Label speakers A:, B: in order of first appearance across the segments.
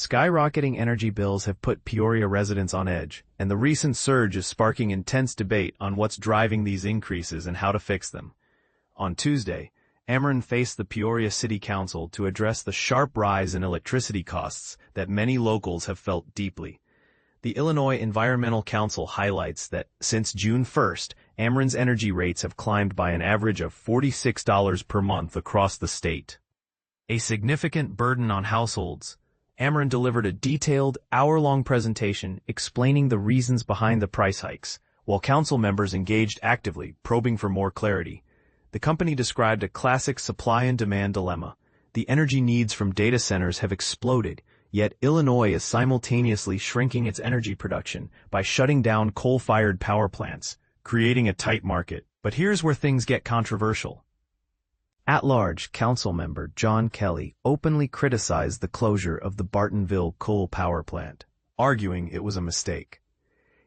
A: Skyrocketing energy bills have put Peoria residents on edge, and the recent surge is sparking intense debate on what's driving these increases and how to fix them. On Tuesday, Ameren faced the Peoria City Council to address the sharp rise in electricity costs that many locals have felt deeply. The Illinois Environmental Council highlights that since June 1st, Ameren's energy rates have climbed by an average of $46 per month across the state. A significant burden on households. Ameren delivered a detailed, hour-long presentation explaining the reasons behind the price hikes, while council members engaged actively, probing for more clarity. The company described a classic supply and demand dilemma. The energy needs from data centers have exploded, yet Illinois is simultaneously shrinking its energy production by shutting down coal-fired power plants, creating a tight market. But here's where things get controversial. At-large council member John Kelly openly criticized the closure of the Bartonville coal power plant, arguing it was a mistake.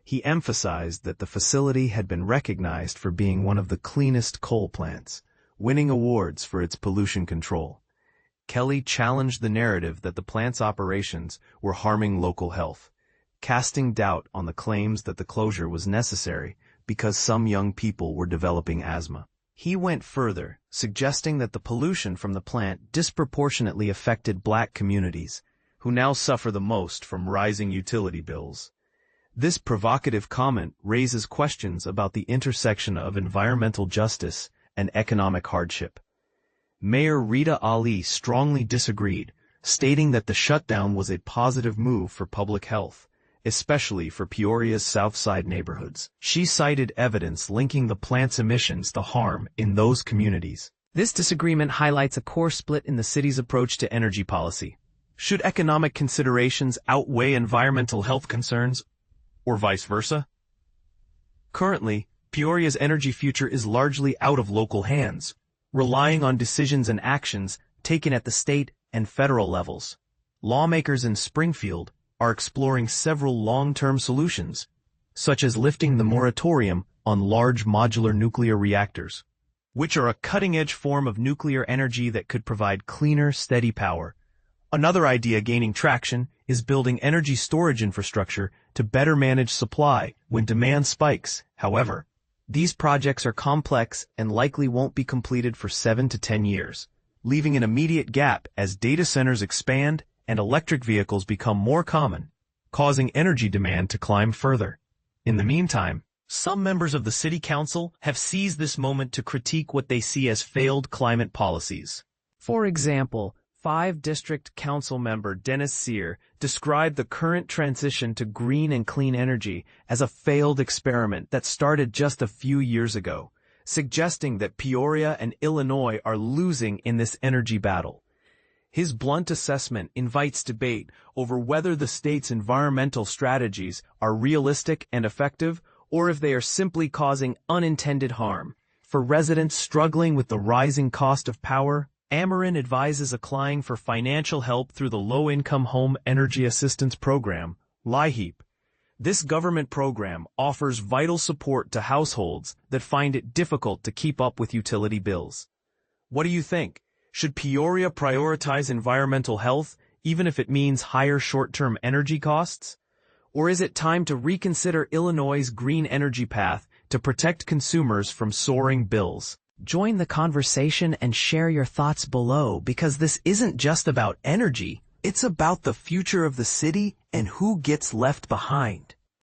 A: He emphasized that the facility had been recognized for being one of the cleanest coal plants, winning awards for its pollution control. Kelly challenged the narrative that the plant's operations were harming local health, casting doubt on the claims that the closure was necessary because some young people were developing asthma. He went further, suggesting that the pollution from the plant disproportionately affected Black communities, who now suffer the most from rising utility bills. This provocative comment raises questions about the intersection of environmental justice and economic hardship. Mayor Rita Ali strongly disagreed, stating that the shutdown was a positive move for public health, especially for Peoria's South Side neighborhoods. She cited evidence linking the plant's emissions to harm in those communities. This disagreement highlights a core split in the city's approach to energy policy. Should economic considerations outweigh environmental health concerns, or vice versa? Currently, Peoria's energy future is largely out of local hands, relying on decisions and actions taken at the state and federal levels. Lawmakers in Springfield are exploring several long-term solutions, such as lifting the moratorium on large modular nuclear reactors, which are a cutting-edge form of nuclear energy that could provide cleaner, steady power. Another idea gaining traction is building energy storage infrastructure to better manage supply when demand spikes. However, these projects are complex and likely won't be completed for 7 to 10 years, leaving an immediate gap as data centers expand and electric vehicles become more common, causing energy demand to climb further. In the meantime, some members of the city council have seized this moment to critique what they see as failed climate policies. For example, 5th District Council member Dennis Sear described the current transition to green and clean energy as a failed experiment that started just a few years ago, suggesting that Peoria and Illinois are losing in this energy battle. His blunt assessment invites debate over whether the state's environmental strategies are realistic and effective, or if they are simply causing unintended harm. For residents struggling with the rising cost of power, Ameren advises applying for financial help through the Low-Income Home Energy Assistance Program, LIHEAP. This government program offers vital support to households that find it difficult to keep up with utility bills. What do you think? Should Peoria prioritize environmental health, even if it means higher short-term energy costs? Or is it time to reconsider Illinois' green energy path to protect consumers from soaring bills? Join the conversation and share your thoughts below, because this isn't just about energy, it's about the future of the city and who gets left behind.